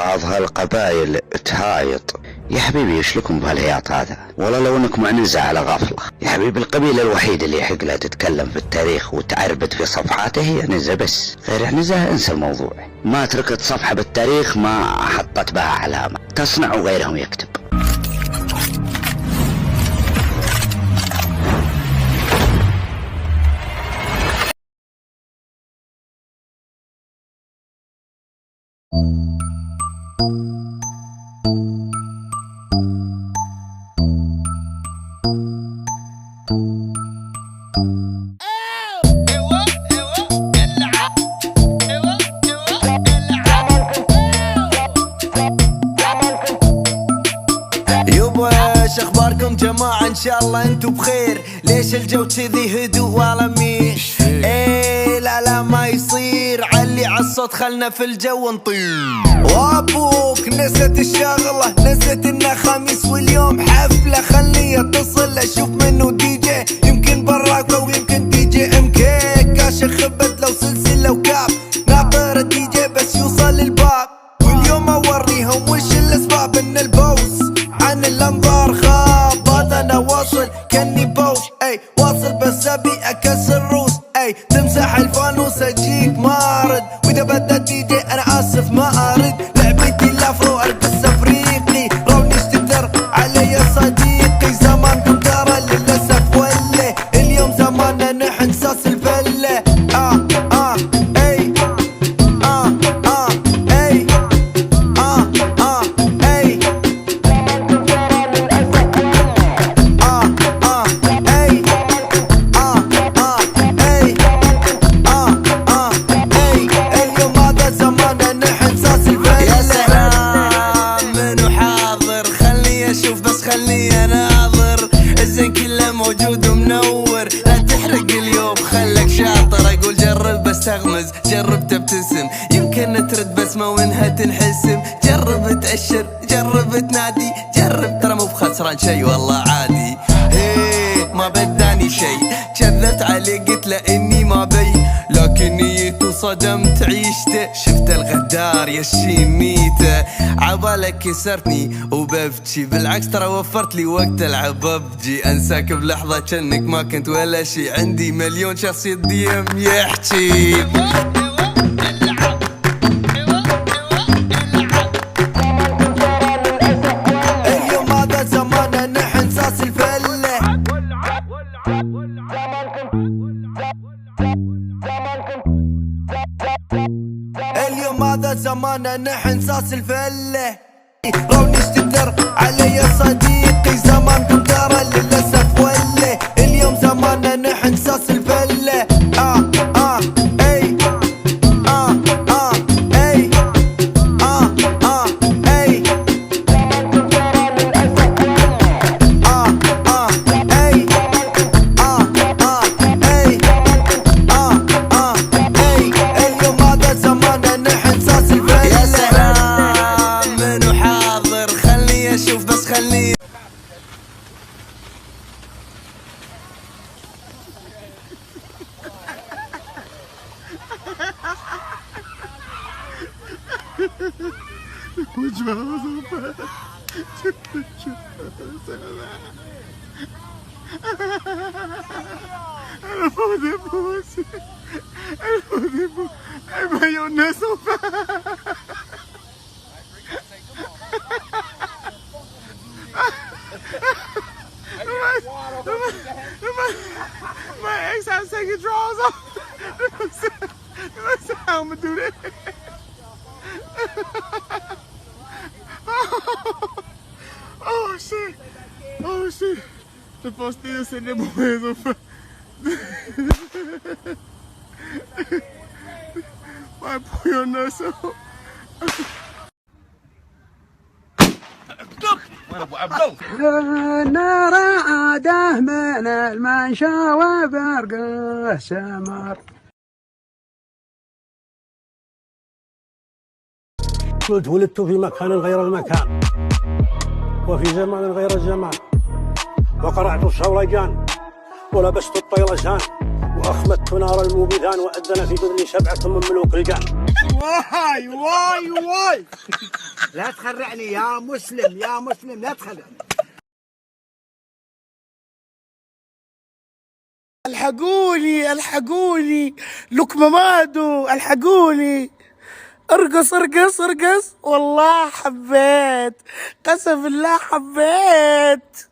بعض هالقبايل تهايط. يا حبيبي ايش لكم بهالهياط هذا؟ والله لو انكم عنزة على غفلة. يا حبيبي القبيلة الوحيدة اللي يحق لها تتكلم في التاريخ وتعربد في صفحاته هي نزة بس. غير نزة انسى الموضوع. ما تركت صفحة بالتاريخ ما حطت بها علامة، تصنع وغيرهم يكتب. ايش اخباركم جماعة؟ ان شاء الله انتو بخير. ليش الجو كذي هدوء ولا مين؟ ايه لا ما يصير، علي عالصوت خلنا في الجو نطير. وابوك نسيت الشغلة، نسيت انه خميس واليوم حفلة. خلني اتصل اشوف منو دي جي، يمكن براك او يمكن دي جي ام كي. كاشخ خبت لو سلسلة وكاب، ناطر الدي جي بس يوصل الباب. واليوم اوريهم وش الاسباب، ان البوس عن الانظار خابط. انا واصل كني بوش اي واصل، بس ابي اكسر روس اي تمسح الفانوس اجيك مارد. واذا بدا دي جي انا اسف ما ارد. لعبتي الافرو البس افريقي، روني اشتدر علي صديقي. زمان كنت ارى للاسف وله، اليوم زماننا نحن ساس الفله. اي اي خلني اناظر الزين كله موجود ومنور. لا تحرق اليوم خلك شاطر، اقول جرب بس تغمز، جرب تبتسم يمكن ترد بسمة وانها تنحسم. جرب تأشر، جرب تنادي، جرب ترى مو بخسران شي والله عادي. هيه ما بداني شي، كذبت عليه قلت له اني ما بي، لكن نيته صدمت عيشته. شفت الغدار يشين ميته، عبالك كسرتني وببكي. بالعكس ترى وفرت لي وقت العب ببجي، انساك بلحظة كأنك ما كنت ولا شي. عندي مليون شخص يديم يحكي. اليوم هذا زماننا نحن ساس الفلة. اليوم هذا زماننا نحن ساس الفلة. روني اشتدر علي صديقي، زمان كنت ارى للاسف وله، اليوم زماننا نحن ساس الفلة. اي اي اي اليوم هذا زماننا نحن ساس الفلة. يا سلام منو حاضر، خلني اشوف بس خلني. My ex has taken drawers off. That's how I'm gonna do that. Oh shit. Oh shit. The folks still sitting there with hands on fire. My poor nuts out. النار عاده من المنشى وبرقه سمر. ولدت في مكان غير المكان وفي زمان غير الزمان، وقرعت الصولجان ولبست الطيلسان، وأخمدت نار الموبذان، وأذن في بذلي 7 من ملوك الجان. واي واي واي لا تخرعني يا مسلم، يا مسلم لا تخرعني. الحقوني الحقوني، لكمة مادو الحقوني. ارقص ارقص ارقص، والله حبيت، قسم بالله حبيت.